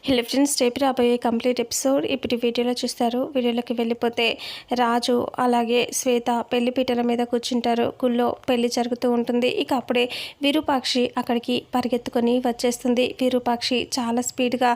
Hello friends, రేపు రాబోయే complete episode ఇప్పుడు వీడియోలో చూస్తారు. వీడియోలోకి వెళ్ళిపోతే రాజు అలాగే శ్వేత పెళ్లి పీటల మీద కూర్చుంటారు. గుళ్ళో పెళ్లి జరుగుతూ ఉంటుంది. ఇక అప్పుడే విరూపాక్షి అక్కడికి పరిగెత్తుకొని వచ్చేస్తుంది. విరూపాక్షి చాలా స్పీడ్గా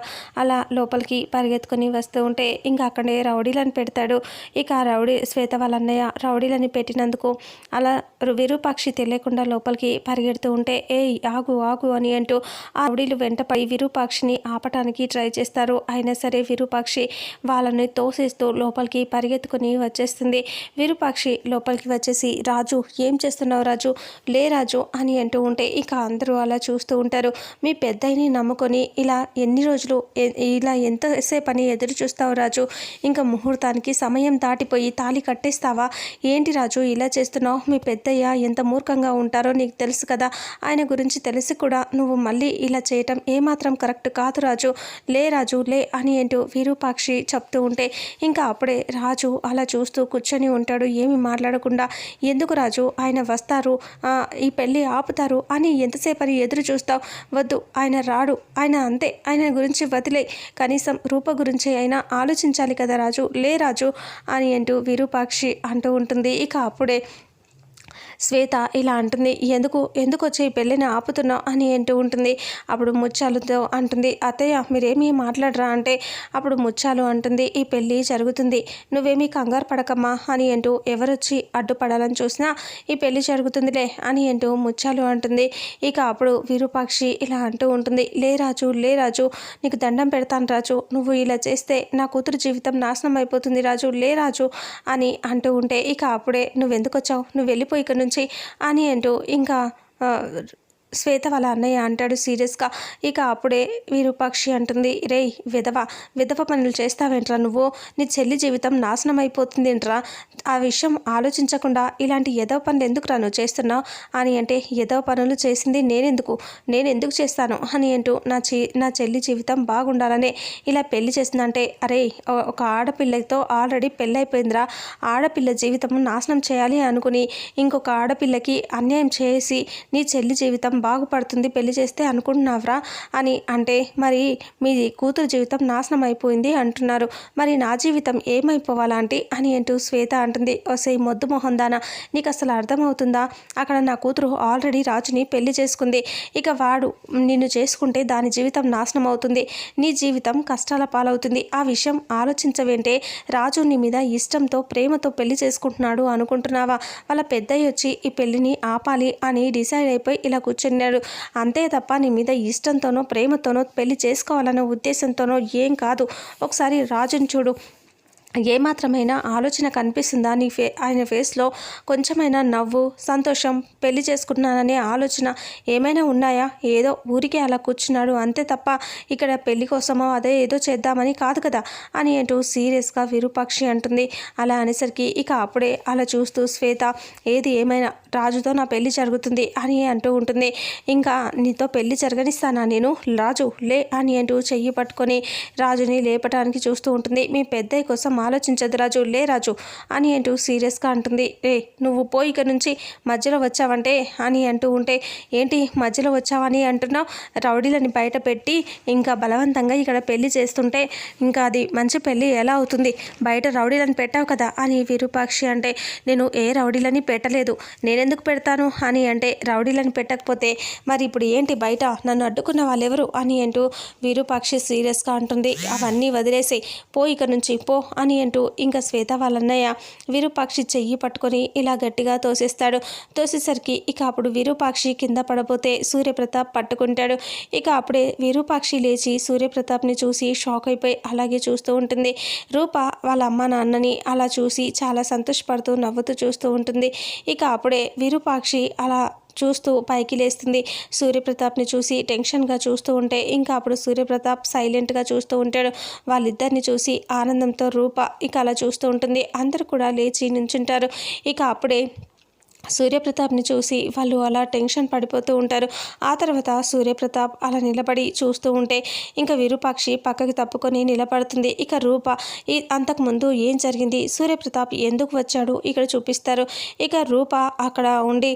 అలా లోపలికి పరిగెత్తుకొని వస్తూ ఉంటే ఇంకా అక్కడే రౌడీలను పెడతాడు. ఇక ఆ రౌడీ శ్వేత వాళ్ళ అన్నయ్య రౌడీలని పెట్టినందుకు అలా విరూపాక్షి తెలియకుండా లోపలికి పరిగెడుతూ ఉంటే ఏయ్ ఆగు ఆగు అని అంటూ ఆ రౌడీలు వెంటపడి విరూపాక్షిని ఆపటానికి ట్రై చేస్తారు. అయినా సరే విరూపాక్షి వాళ్ళని తోసేస్తూ లోపలికి పరిగెత్తుకుని వచ్చేస్తుంది. విరూపాక్షి లోపలికి వచ్చేసి రాజు ఏం చేస్తున్నావు రాజు, లే రాజు అని అంటూ ఉంటే ఇక అందరూ అలా చూస్తూ ఉంటారు. మీ పెద్దయిని నమ్ముకొని ఇలా ఎన్ని రోజులు ఇలా ఎంతసేపు అని ఎదురు చూస్తావు రాజు, ఇంకా ముహూర్తానికి సమయం దాటిపోయి తాళి కట్టేస్తావా ఏంటి రాజు ఇలా చేస్తున్నావు? మీ పెద్దయ్య ఎంత మూర్ఖంగా ఉంటారో నీకు తెలుసు కదా, ఆయన గురించి తెలిసి కూడా నువ్వు మళ్ళీ ఇలా చేయటం ఏమాత్రం కరెక్ట్ కాదు రాజు, లే రాజు లే అని అంటూ విరూపాక్షి చెప్తూ ఉంటే ఇంకా అప్పుడే రాజు అలా చూస్తూ కూర్చొని ఉంటాడు. ఏమి మాట్లాడకుండా ఎందుకు రాజు, ఆయన వస్తారు, ఈ పెళ్ళి ఆపుతారు అని ఎంతసేపు అని ఎదురు చూస్తావు? వద్దు, ఆయన రాడు, ఆయన అంతే, ఆయన గురించి వదిలే, కనీసం రూప గురించి అయినా ఆలోచించాలి కదా రాజు, లే రాజు అని అంటూ విరూపాక్షి అంటూ ఉంటుంది. ఇక అప్పుడే శ్వేత ఇలా అంటుంది, ఎందుకు వచ్చి ఈ పెళ్ళిని ఆపుతున్నావు అని అంటూ ఉంటుంది. అప్పుడు ముత్యాలతో అంటుంది, అత్తయ్య మీరేమీ మాట్లాడరా అంటే అప్పుడు ముత్యాలు అంటుంది, ఈ పెళ్ళి జరుగుతుంది, నువ్వేమీ కంగారు పడకమ్మా అని అంటూ ఎవరొచ్చి అడ్డుపడాలని చూసినా ఈ పెళ్ళి జరుగుతుందిలే అని అంటూ ముత్యాలు అంటుంది. ఇక అప్పుడు విరూపాక్షి ఇలా అంటూ ఉంటుంది, లే రాజు నీకు దండం పెడతాను రాజు, నువ్వు ఇలా చేస్తే నా కూతురు జీవితం నాశనం అయిపోతుంది రాజు, లే రాజు అని అంటూ ఉంటే ఇక అప్పుడే నువ్వెందుకు వచ్చావు, నువ్వు వెళ్ళిపోయి ఇక్కడ నుంచి అని అంటూ ఇంకా శ్వేత వాళ్ళ అన్నయ్య అంటాడు సీరియస్గా. ఇక అప్పుడే విరూపాక్షి అంటుంది, రేయ్ విధవ పనులు చేస్తావేంట్రా నువ్వు, నీ చెల్లి జీవితం నాశనం అయిపోతుందేంట్రా, ఆ విషయం ఆలోచించకుండా ఇలాంటి ఎదవ పనులు ఎందుకురా నువ్వు చేస్తున్నావు అని అంటే ఎదవ పనులు చేసింది నేను ఎందుకు చేస్తాను అని అంటూ నా చెల్లి జీవితం బాగుండాలనే ఇలా పెళ్లి చేసిందంటే, అరే ఒక ఆడపిల్లతో ఆల్రెడీ పెళ్ళైపోయిందిరా, ఆడపిల్ల జీవితం నాశనం చేయాలి అనుకుని ఇంకొక ఆడపిల్లకి అన్యాయం చేసి నీ చెల్లి జీవితం బాగుపడుతుంది పెళ్లి చేస్తే అనుకుంటున్నావురా అని అంటే, మరి మీ కూతురు జీవితం నాశనం అయిపోయింది అంటున్నారు, మరి నా జీవితం ఏమైపోవాలంటే అని అంటూ శ్వేత అంటుంది, ఒసే మొద్దు మొహందానా నీకు అసలు అర్థమవుతుందా, అక్కడ నా కూతురు ఆల్రెడీ రాజుని పెళ్లి చేసుకుంది, ఇక వాడు నిన్ను చేసుకుంటే దాని జీవితం నాశనం అవుతుంది, నీ జీవితం కష్టాల పాలవుతుంది, ఆ విషయం ఆలోచించవేంటే, రాజు నీ మీద ఇష్టంతో ప్రేమతో పెళ్లి చేసుకుంటున్నాడు అనుకుంటున్నావా, వాళ్ళ పెద్దయ్య వచ్చి ఈ పెళ్లిని ఆపాలి అని డిసైడ్ అయిపోయి ఇలా కూర్చున్నాడు, అంతే తప్ప నీ మీద ఇష్టంతోనో ప్రేమతోనో పెళ్లి చేసుకోవాలనే ఉద్దేశంతోనో ఏం కాదు, ఒకసారి రాజుని చూడు, ఏమాత్రమైనా ఆలోచన కనిపిస్తుందా ఆయన ఫేస్లో, కొంచెమైనా నవ్వు సంతోషం, పెళ్లి చేసుకుంటున్నాననే ఆలోచన ఏమైనా ఉన్నాయా, ఏదో ఊరికే అలా కూర్చున్నాడు అంతే తప్ప ఇక్కడ పెళ్లి కోసమో అదే ఏదో చేద్దామని కాదు కదా అని అంటూ సీరియస్గా విరూపాక్షి అంటుంది. అలా అనేసరికి ఇక అప్పుడే అలా చూస్తూ శ్వేత ఏది ఏమైనా రాజుతో నా పెళ్లి జరుగుతుంది అని అంటూ ఉంటుంది. ఇంకా నీతో పెళ్లి జరగనిస్తానా నేను, రాజు లే అని అంటూ చెయ్యి పట్టుకొని రాజుని లేపటానికి చూస్తూ ఉంటుంది. మీ పెద్దయ్య కోసం ఆలోచించదు రాజు, లే రాజు అని అంటూ సీరియస్గా అంటుంది. నువ్వు పోయి ఇక్కడ నుంచి మధ్యలో వచ్చావంటే అని అంటూ ఉంటే, ఏంటి మధ్యలో వచ్చావని అంటున్నావు, రౌడీలని బయట పెట్టి ఇంకా బలవంతంగా ఇక్కడ పెళ్లి చేస్తుంటే ఇంకా అది మంచి పెళ్ళి ఎలా అవుతుంది, బయట రౌడీలను పెట్టావు కదా అని విరూపాక్షి అంటే, నేను ఏ రౌడీలని పెట్టలేదు, నేనెందుకు పెడతాను అని అంటే, రౌడీలను పెట్టకపోతే మరి ఇప్పుడు ఏంటి బయట నన్ను అడ్డుకున్న వాళ్ళెవరు అని అంటూ విరూపాక్షి సీరియస్గా అంటుంది. అవన్నీ వదిలేసి పో ఇక్కడ నుంచి పో అని అంటూ ఇంకా శ్వేత వాళ్ళన్నయ్య విరూపాక్షి చెయ్యి పట్టుకొని ఇలా గట్టిగా తోసేసరికి ఇక అప్పుడు విరూపాక్షి కింద పడబోతే సూర్యప్రతాప్ పట్టుకుంటాడు. ఇక అప్పుడే విరూపాక్షి లేచి సూర్యప్రతాప్ని చూసి షాక్ అయిపోయి అలాగే చూస్తూ ఉంటుంది. రూప వాళ్ళ అమ్మ నాన్నని అలా చూసి చాలా సంతోషపడుతూ నవ్వుతూ చూస్తూ ఉంటుంది. ఇక అప్పుడే విరూపాక్షి అలా చూస్తూ పైకి లేస్తుంది. సూర్యప్రతాప్ని చూసి టెన్షన్గా చూస్తూ ఉంటే ఇంకా అప్పుడు సూర్యప్రతాప్ సైలెంట్గా చూస్తూ ఉంటాడు. వాళ్ళిద్దరిని చూసి ఆనందంతో రూప ఇక అలా చూస్తూ ఉంటుంది. అందరూ కూడా లేచి నించుంటారు. ఇక అప్పుడే సూర్యప్రతాప్ని చూసి వాళ్ళు అలా టెన్షన్ పడిపోతూ ఉంటారు. ఆ తర్వాత సూర్యప్రతాప్ అలా నిలబడి చూస్తూ ఉంటే ఇంకా విరూపాక్షి పక్కకి తప్పుకొని నిలబడుతుంది. ఇక రూప అంతకుముందు ఏం జరిగింది, సూర్యప్రతాప్ ఎందుకు వచ్చాడు ఇక్కడ చూపిస్తారు. ఇక రూప అక్కడ ఉండి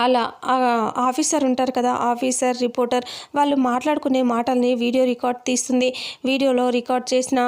అలా ఆఫీసర్ ఉంటారు కదా, ఆఫీసర్ రిపోర్టర్ వాళ్ళు మాట్లాడుకునే మాటల్ని వీడియో రికార్డ్ తీస్తుంది. వీడియోలో రికార్డ్ చేసిన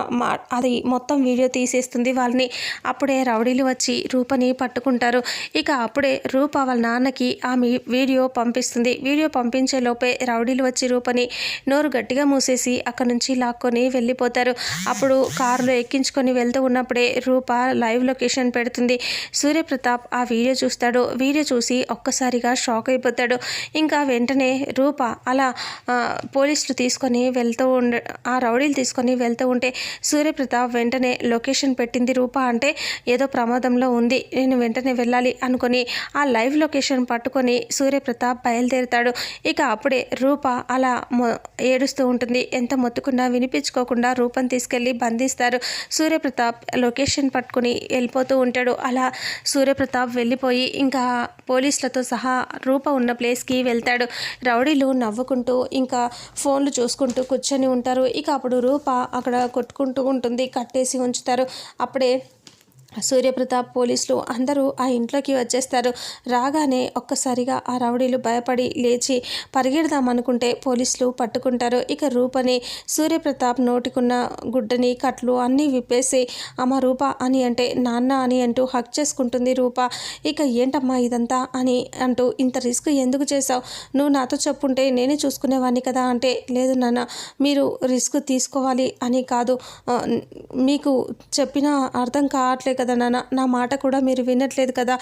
అది మొత్తం వీడియో తీసేస్తుంది వాళ్ళని. అప్పుడే రౌడీలు వచ్చి రూపని పట్టుకుంటారు. ఇక అప్పుడే రూప వాళ్ళ నాన్నకి ఆమె వీడియో పంపిస్తుంది. వీడియో పంపించే లోపే రౌడీలు వచ్చి రూపని నోరు గట్టిగా మూసేసి అక్కడి నుంచి లాక్కొని వెళ్ళిపోతారు. అప్పుడు కారులో ఎక్కించుకొని వెళ్తూ ఉన్నప్పుడే రూప లైవ్ లొకేషన్ పెడుతుంది. సూర్యప్రతాప్ ఆ వీడియో చూస్తాడు. వీడియో చూసి ఒక్కసారి షాక్ అయిపోతాడు. ఇంకా వెంటనే రూప అలా పోలీసులు తీసుకొని వెళ్తూ ఆ రౌడీలు తీసుకొని వెళ్తూ ఉంటే సూర్యప్రతాప్ వెంటనే లొకేషన్ పెట్టింది రూప అంటే ఏదో ప్రమాదంలో ఉంది, నేను వెంటనే వెళ్ళాలి అనుకొని ఆ లైవ్ లొకేషన్ పట్టుకొని సూర్యప్రతాప్ బయలుదేరుతాడు. ఇక అప్పుడే రూప అలా ఏడుస్తూ ఉంటుంది. ఎంత మొత్తుకున్నా వినిపించుకోకుండా రూపని తీసుకెళ్ళి బంధిస్తారు. సూర్యప్రతాప్ లొకేషన్ పట్టుకుని వెళ్ళిపోతూ ఉంటాడు. అలా సూర్యప్రతాప్ వెళ్ళిపోయి ఇంకా పోలీసులతో సహా రూప ఉన్న ప్లేస్కి వెళ్తాడు. రౌడీలు నవ్వుకుంటూ ఇంకా ఫోన్లు చూసుకుంటూ కూర్చొని ఉంటారు. ఇక అప్పుడు రూప అక్కడ కొట్టుకుంటూ ఉంటుంది, కట్టేసి ఉంచుతారు. అప్పుడే సూర్యప్రతాప్ పోలీసులు అందరూ ఆ ఇంట్లోకి వచ్చేస్తారు. రాగానే ఒక్కసారిగా ఆ రౌడీలు భయపడి లేచి పరిగెడదామనుకుంటే పోలీసులు పట్టుకుంటారు. ఇక రూపని సూర్యప్రతాప్ నోటికున్న గుడ్డని కట్లు అన్నీ విప్పేసి అమ్మ రూప అని అంటే నాన్న అని అంటూ హక్ చేసుకుంటుంది రూప. ఇక ఏంటమ్మా ఇదంతా అని అంటూ ఇంత రిస్క్ ఎందుకు చేసావు, నువ్వు నాతో చెప్పుంటే నేనే చూసుకునేవాడిని కదా అంటే లేదు నాన్న మీరు రిస్క్ తీసుకోవాలి అని కాదు, మీకు చెప్పినా అర్థం కావట్లేదు కదా నాన్న, నా మాట కూడా మీరు వినట్లేదు కదా,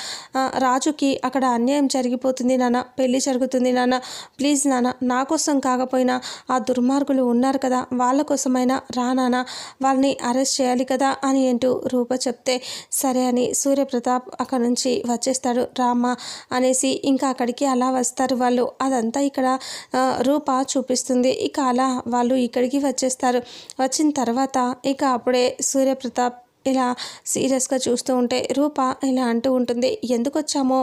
రాజుకి అక్కడ అన్యాయం జరిగిపోతుంది నాన్న, పెళ్ళి జరుగుతుంది నాన్న, ప్లీజ్ నాన్న నా కోసం కాకపోయినా ఆ దుర్మార్గులు ఉన్నారు కదా వాళ్ళ కోసమైనా రా నాన్న, వాళ్ళని అరెస్ట్ చేయాలి కదా అని అంటూ రూప చెప్తే సరే అని సూర్యప్రతాప్ అక్కడ నుంచి వచ్చేస్తాడు. రామ్మ అనేసి ఇంకా అక్కడికి అలా వస్తారు వాళ్ళు. అదంతా ఇక్కడ రూప చూపిస్తుంది. ఇక అలా వాళ్ళు ఇక్కడికి వచ్చేస్తారు. వచ్చిన తర్వాత ఇక అప్పుడే సూర్యప్రతాప్ ఇలా సీరియస్గా చూస్తూ ఉంటే రూప ఇలా అంటూ ఉంటుంది, ఎందుకు వచ్చామో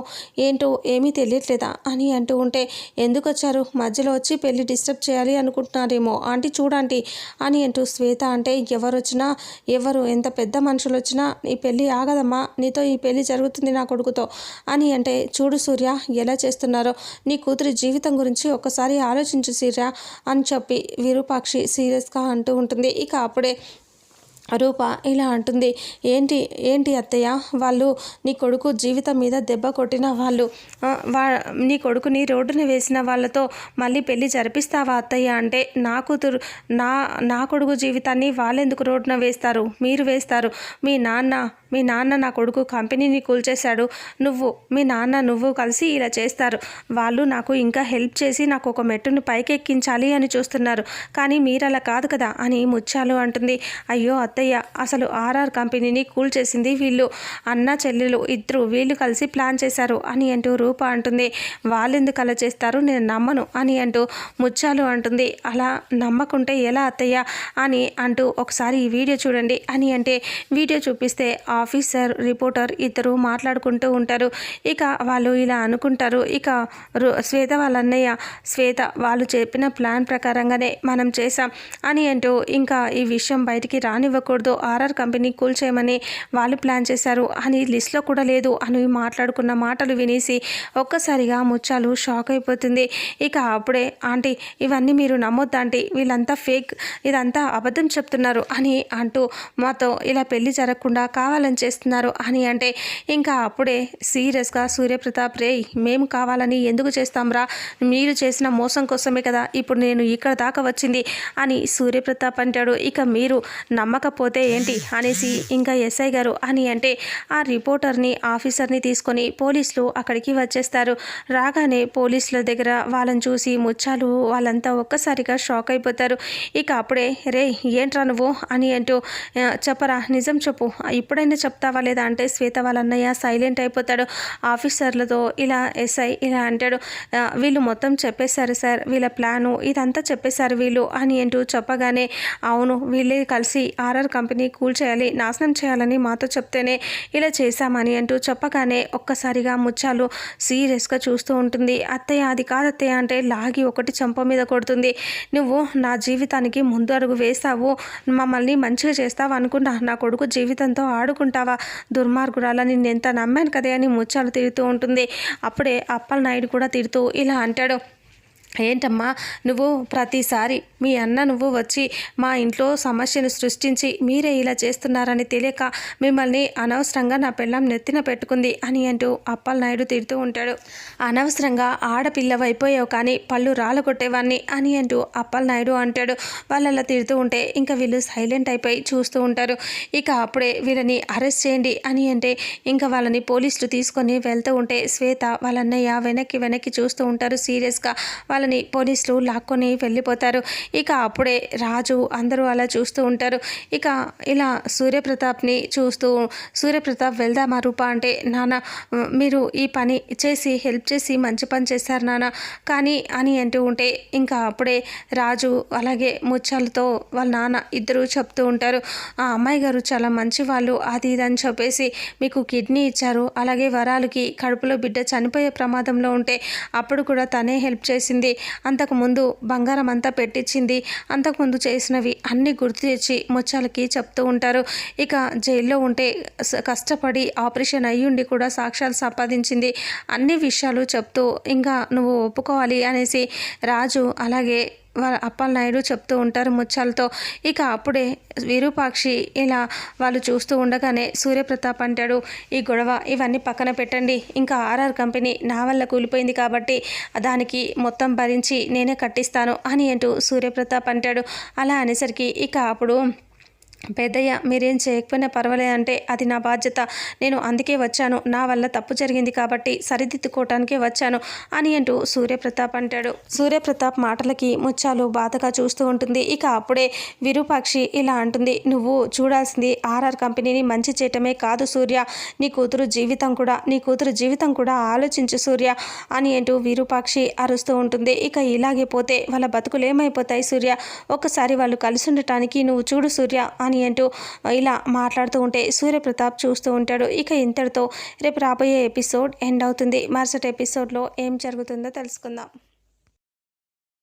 ఏంటో ఏమీ తెలియట్లేదా అని అంటూ ఉంటే ఎందుకు వచ్చారు, మధ్యలో వచ్చి పెళ్ళి డిస్టర్బ్ చేయాలి అనుకుంటున్నారేమో ఆంటీ చూడండి అని అంటూ శ్వేత అంటే ఎవరు వచ్చినా ఎవరు ఎంత పెద్ద మనుషులు వచ్చినా ఈ పెళ్ళి ఆగదమ్మా, నీతో ఈ పెళ్ళి జరుగుతుంది నా కొడుకుతో అని అంటే చూడు సూర్య ఎలా చేస్తున్నారో, నీ కూతురి జీవితం గురించి ఒక్కసారి ఆలోచించు సూర్య అని చెప్పి విరూపాక్షి సీరియస్గా అంటూ ఉంటుంది. ఇక అప్పుడే రూప ఇలా అంటుంది, ఏంటి ఏంటి అత్తయ్య, వాళ్ళు నీ కొడుకు జీవితం మీద దెబ్బ కొట్టిన వాళ్ళు, నీ కొడుకుని రోడ్డున వేసిన వాళ్ళతో మళ్ళీ పెళ్ళి జరిపిస్తావా అత్తయ్య అంటే నా కూతురు నా కొడుకు జీవితాన్ని వాళ్ళెందుకు రోడ్డున వేస్తారు, మీరు వేస్తారు, మీ నాన్న నా కొడుకు కంపెనీని కూల్చేశాడు, మీ నాన్న నువ్వు కలిసి ఇలా చేస్తారు, వాళ్ళు నాకు ఇంకా హెల్ప్ చేసి నాకు ఒక మెట్టును పైకెక్కించాలి అని చూస్తున్నారు, కానీ మీరు అలా కాదు కదా అని ముత్యాలు అంటుంది. అయ్యో అత్తయ్య అసలు ఆర్ఆర్ కంపెనీని కూల్చేసింది వీళ్ళు, అన్న చెల్లెలు ఇద్దరు వీళ్ళు కలిసి ప్లాన్ చేశారు అని అంటూ రూప అంటుంది. వాళ్ళెందుకు అలా చేస్తారు నేను నమ్మను అని అంటూ ముత్యాలు అంటుంది. అలా నమ్మకుంటే ఎలా అత్తయ్య అని అంటూ ఒకసారి ఈ వీడియో చూడండి అని అంటే వీడియో చూపిస్తే ఆఫీసర్ రిపోర్టర్ ఇద్దరు మాట్లాడుకుంటూ ఉంటారు. ఇక వాళ్ళు ఇలా అనుకుంటారు, ఇక శ్వేత వాళ్ళ అన్నయ్య శ్వేత వాళ్ళు చెప్పిన ప్లాన్ ప్రకారంగానే మనం చేసాం అని అంటూ ఇంకా ఈ విషయం బయటికి రానివ్వకూడదు, ఆర్ఆర్ కంపెనీ కూల్చేయమని వాళ్ళు ప్లాన్ చేశారు అని లిస్ట్లో కూడా లేదు అని మాట్లాడుకున్న మాటలు వినేసి ఒక్కసారిగా ముత్యాలు షాక్ అయిపోతుంది. ఇక అప్పుడే ఆంటీ ఇవన్నీ మీరు నమ్మొద్దు ఆంటీ, వీళ్ళంతా ఫేక్, ఇదంతా అబద్ధం చెప్తున్నారు అని అంటూ మాతో ఇలా పెళ్లి జరగకుండా కావాలని చేస్తున్నారు అని అంటే ఇంకా అప్పుడే సీరియస్గా సూర్యప్రతాప్ రే మేము కావాలని ఎందుకు చేస్తాంరా, మీరు చేసిన మోసం కోసమే కదా ఇప్పుడు నేను ఇక్కడ దాకా వచ్చింది అని సూర్యప్రతాప్ అంటాడు. ఇక మీరు నమ్మకపోతే ఏంటి అనేసి ఇంకా ఎస్ఐ గారు అని అంటే ఆ రిపోర్టర్ని ఆఫీసర్ని తీసుకొని పోలీసులు అక్కడికి వచ్చేస్తారు. రాగానే పోలీసుల దగ్గర వాళ్ళని చూసి ముత్యాలు వాళ్ళంతా ఒక్కసారిగా షాక్ అయిపోతారు. ఇక అప్పుడే రే ఏంట్రా నువ్వు అని అంటూ చెప్పరా నిజం చెప్పు, ఇప్పుడైనా చెప్తావా లేదా అంటే శ్వేత వాళ్ళ అన్నయ్య సైలెంట్ అయిపోతాడు. ఆఫీసర్లతో ఇలా ఎస్ఐ ఇలా అంటాడు, వీళ్ళు మొత్తం చెప్పేశారు సార్, వీళ్ళ ప్లాను ఇదంతా చెప్పేశారు వీళ్ళు అని అంటూ చెప్పగానే అవును వీళ్ళే కలిసి ఆర్ఆర్ ఆర్ఆర్ కంపెనీ కూల్చేయాలి, నాశనం చేయాలని మాతో చెప్తేనే ఇలా చేశామని అంటూ చెప్పగానే ఒక్కసారిగా ముత్యాలు సీరియస్గా చూస్తూ ఉంటుంది. అత్తయ్య అది కాదత్తయ్య అంటే లాగి ఒకటి చెంప మీద కొడుతుంది. నువ్వు నా జీవితానికి ముందు అడుగు వేస్తావు, మమ్మల్ని మంచిగా చేస్తావు అనుకున్నా నా కొడుకు జీవితంతో ఆడుకుంటావా, దుర్మార్గురాల నిన్నెంత నమ్మాను కదే అని ముత్యాలు తిడుతూ ఉంటుంది. అప్పుడే అప్పలనాయుడు కూడా తిడుతూ ఇలా అంటాడు, ఏంటమ్మా నువ్వు ప్రతిసారి మీ అన్న నువ్వు వచ్చి మా ఇంట్లో సమస్యను సృష్టించి మీరే ఇలా చేస్తున్నారని తెలియక మిమ్మల్ని అనవసరంగా నా పెళ్ళాం నెత్తిన పెట్టుకుంది అని అంటూ అప్పలనాయుడు తిడుతూ ఉంటాడు. అనవసరంగా ఆడపిల్లవైపోయావు కానీ పళ్ళు రాలగొట్టేవాడిని అని అంటూ అప్పలనాయుడు అంటాడు. వాళ్ళలా తిడుతూ ఉంటే ఇంకా వీళ్ళు సైలెంట్ అయిపోయి చూస్తూ ఉంటారు. ఇక అప్పుడే వీళ్ళని అరెస్ట్ చేయండి అని అంటే ఇంకా వాళ్ళని పోలీసులు తీసుకొని వెళ్తూ ఉంటే శ్వేత వాళ్ళ అన్నయ్య వెనక్కి చూస్తూ ఉంటారు సీరియస్గా. వాళ్ళని పోలీసులు లాక్కొని వెళ్ళిపోతారు. ఇక అప్పుడే రాజు అందరూ అలా చూస్తూ ఉంటారు. ఇక ఇలా సూర్యప్రతాప్ని చూస్తూ సూర్యప్రతాప్ వెళ్దామా రూపా అంటే, నాన్న మీరు ఈ పని చేసి హెల్ప్ చేసి మంచి పని చేశారు నాన్న కానీ అని అంటూ ఉంటే ఇంకా అప్పుడే రాజు అలాగే ముత్యాలతో వాళ్ళ నాన్న ఇద్దరు చెప్తూ ఉంటారు, ఆ అమ్మాయి గారు చాలా మంచి వాళ్ళు అది ఇది అని చెప్పేసి మీకు కిడ్నీ ఇచ్చారు, అలాగే వరాలకి కడుపులో బిడ్డ చనిపోయే ప్రమాదంలో ఉంటే అప్పుడు కూడా తనే హెల్ప్ చేసింది, అంతకుముందు బంగారం అంతా పెట్టించింది, అంతకుముందు చేసినవి అన్నీ గుర్తు తెచ్చి ముత్యాలకి చెప్తూ ఉంటారు. ఇక జైల్లో ఉంటే కష్టపడి ఆపరేషన్ అయ్యుండి కూడా సాక్ష్యాలు సంపాదించింది, అన్ని విషయాలు చెప్తూ ఇంకా నువ్వు ఒప్పుకోవాలి అనేసి రాజు అలాగే అప్పలనాయుడు చెప్తూ ఉంటారు ముత్యాలతో. ఇక అప్పుడే విరూపాక్షి ఇలా వాళ్ళు చూస్తూ ఉండగానే సూర్యప్రతాప్ అంటాడు, ఈ గొడవ ఇవన్నీ పక్కన పెట్టండి, ఇంకా ఆర్ఆర్ కంపెనీ నా వల్ల కూలిపోయింది కాబట్టి దానికి మొత్తం భరించి నేనే కట్టిస్తాను అని అంటూ సూర్యప్రతాప్ అంటాడు. అలా అనేసరికి ఇక అప్పుడు పెద్దయ్య మీరేం చేయకపోయినా పర్వాలేదు అంటే అది నా బాధ్యత, నేను అందుకే వచ్చాను, నా వల్ల తప్పు జరిగింది కాబట్టి సరిదిద్దుకోవటానికే వచ్చాను అని అంటూ సూర్యప్రతాప్ అంటాడు. సూర్యప్రతాప్ మాటలకి ముత్యాలు బాధగా చూస్తూ ఉంటుంది. ఇక అప్పుడే విరూపాక్షి ఇలా అంటుంది, నువ్వు చూడాల్సింది ఆర్ఆర్ కంపెనీని మంచి చేయటమే కాదు సూర్య, నీ కూతురు జీవితం కూడా ఆలోచించు సూర్య అని అంటూ విరూపాక్షి అరుస్తూ ఉంటుంది. ఇక ఇలాగే పోతే వాళ్ళ బతుకులు ఏమైపోతాయి సూర్య, ఒక్కసారి వాళ్ళు కలిసి ఉండటానికి నువ్వు చూడు సూర్య అని అంటూ ఇలా మాట్లాడుతూ ఉంటే సూర్యప్రతాప్ చూస్తూ ఉంటాడు. ఇక ఇంతటితో రేపు రాబోయే ఎపిసోడ్ ఎండ్ అవుతుంది. మరుసటి ఎపిసోడ్లో ఏం జరుగుతుందో తెలుసుకుందాం.